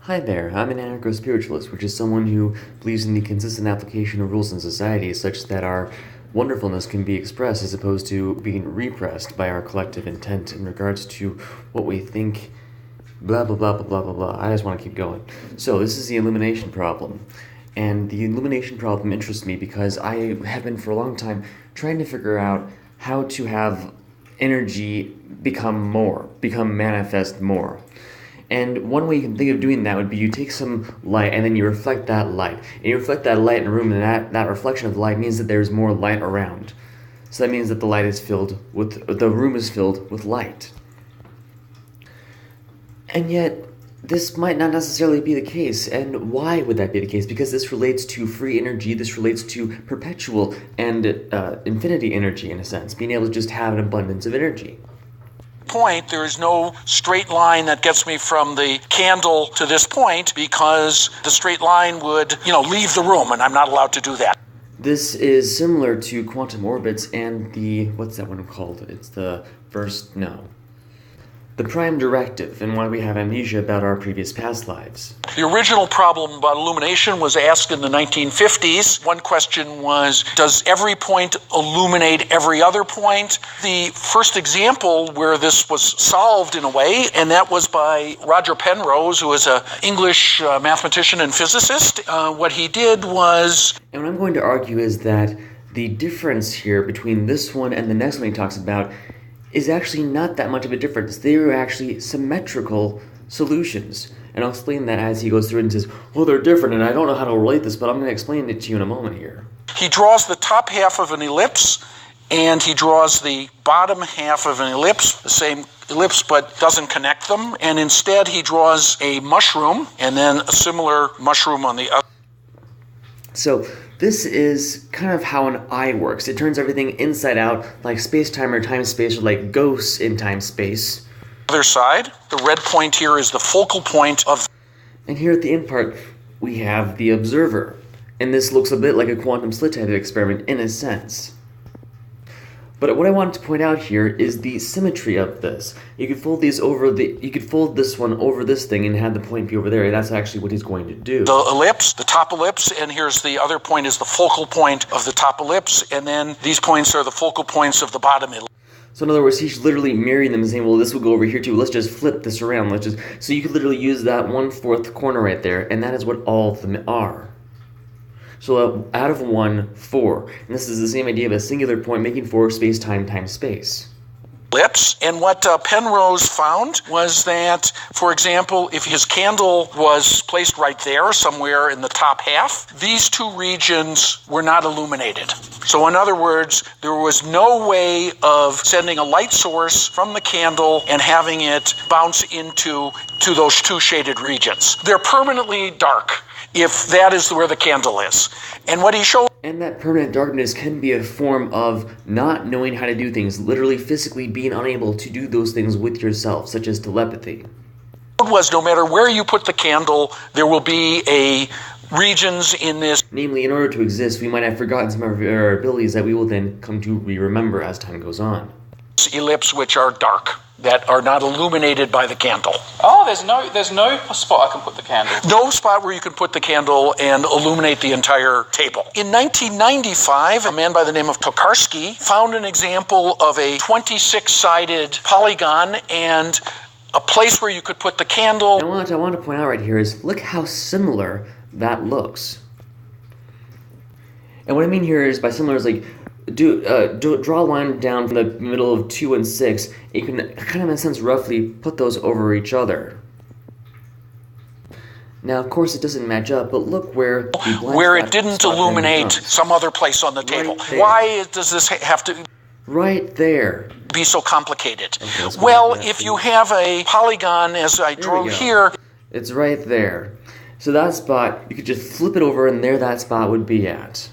Hi there, I'm an anarcho-spiritualist, which is someone who believes in the consistent application of rules in society such that our wonderfulness can be expressed as opposed to being repressed by our collective intent in regards to what we think, blah blah blah blah blah blah blah. I just want to keep going. So this is the Elimination Problem. And the Elimination Problem interests me because I have been for a long time trying to figure out how to have energy become manifest more. And one way you can think of doing that would be you take some light and then you reflect that light. And you reflect that light in a room, and that reflection of the light means that there's more light around. So that means that the room is filled with light. And yet, this might not necessarily be the case. And why would that be the case? Because this relates to free energy, this relates to perpetual and infinity energy in a sense, being able to just have an abundance of energy. Point, there is no straight line that gets me from the candle to this point because the straight line would, leave the room, and I'm not allowed to do that. This is similar to quantum orbits and what's that one called? It's the prime directive, and why we have amnesia about our previous past lives. The original problem about illumination was asked in the 1950s. One question was, does every point illuminate every other point? The first example where this was solved in a way, and that was by Roger Penrose, who is an English mathematician and physicist. What he did was... And what I'm going to argue is that the difference here between this one and the next one he talks about is actually not that much of a difference. They are actually symmetrical solutions. And I'll explain that as he goes through and says, well, they're different, and I don't know how to relate this, but I'm going to explain it to you in a moment here. He draws the top half of an ellipse, and he draws the bottom half of an ellipse, the same ellipse, but doesn't connect them. And instead, he draws a mushroom, and then a similar mushroom on the other. So this is kind of how an eye works. It turns everything inside out, like space-time or time-space, or like ghosts in time-space. Other side, the red point here is the focal point of... And here at the end part, we have the observer. And this looks a bit like a quantum slit type of experiment in a sense. But what I wanted to point out here is the symmetry of this. You could fold this one over this thing and have the point be over there. That's actually what he's going to do. The ellipse, the top ellipse, and here's the other point is the focal point of the top ellipse, and then these points are the focal points of the bottom ellipse. So in other words, he's literally mirroring them and saying, well, this will go over here too. Let's just flip this around. So you could literally use that 1/4 corner right there, and that is what all of them are. So out of 1, 4. And this is the same idea of a singular point making 4 space-time times space. Ellipse. And what Penrose found was that, for example, if his candle was placed right there, somewhere in the top half, these two regions were not illuminated. So in other words, there was no way of sending a light source from the candle and having it bounce into those two shaded regions. They're permanently dark if that is where the candle is. And what he showed... And that permanent darkness can be a form of not knowing how to do things, literally physically being unable to do those things with yourself, such as telepathy. Was no matter where you put the candle, there will be regions in this... Namely, in order to exist, we might have forgotten some of our abilities that we will then come to remember as time goes on. Ellipse which are dark, that are not illuminated by the candle. Oh, there's no spot I can put the candle. No spot where you can put the candle and illuminate the entire table. In 1995, a man by the name of Tokarski found an example of a 26-sided polygon and a place where you could put the candle. And what I want to point out right here is, look how similar that looks. And what I mean here is by similar is like, draw a line down from the middle of 2 and 6. You can kind of, in a sense, roughly put those over each other. Now, of course, it doesn't match up, but look where it didn't illuminate some other place on the table. Right. Why does this have to... Right there. Be so complicated? Okay, well, if you have a polygon, as I drew here... It's right there. So that spot, you could just flip it over, and there that spot would be at.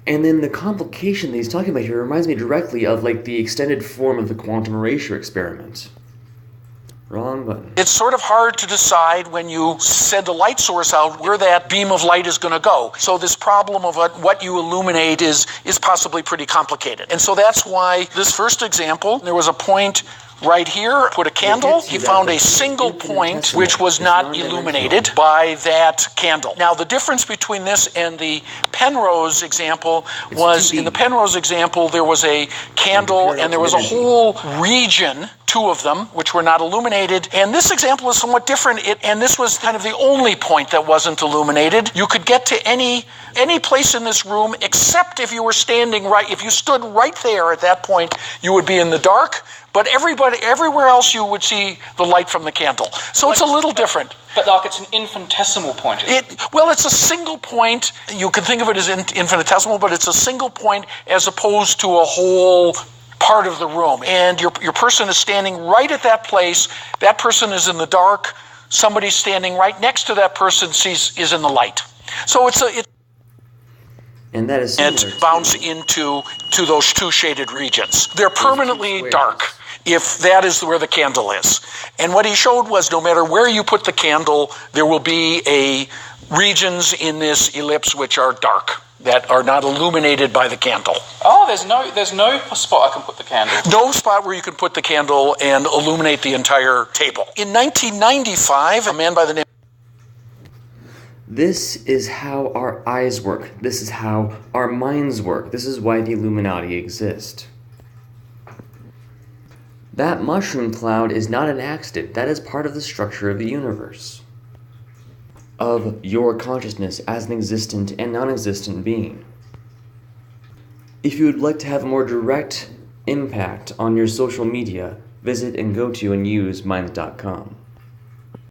And then the complication that he's talking about here reminds me directly of like the extended form of the quantum erasure experiment. Wrong button. It's sort of hard to decide when you send a light source out where that beam of light is going to go. So this problem of what you illuminate is possibly pretty complicated. And so that's why this first example, there was a point right here, put a candle. He found a single point which was not illuminated by that candle. Now, the difference between this and the Penrose example was, in the Penrose example, there was a candle and there was a whole region, two of them, which were not illuminated. And this example is somewhat different. And this was kind of the only point that wasn't illuminated. You could get to any place in this room except if you were standing right. If you stood right there at that point, you would be in the dark. But everywhere else, you would see the light from the candle. So it's a little different. But like it's an infinitesimal point. It's a single point. You can think of it as infinitesimal, but it's a single point as opposed to a whole part of the room. And your person is standing right at that place. That person is in the dark. Somebody standing right next to that person is in the light. So and that is it bounds into those two shaded regions. They're permanently dark if that is where the candle is. And what he showed was no matter where you put the candle, there will be regions in this ellipse which are dark, that are not illuminated by the candle. Oh, there's no spot I can put the candle. No spot where you can put the candle and illuminate the entire table. In 1995, a man by the name... This is how our eyes work. This is how our minds work. This is why the Illuminati exist. That mushroom cloud is not an accident. That is part of the structure of the universe, of your consciousness as an existent and non-existent being. If you would like to have a more direct impact on your social media, visit and go to and use minds.com.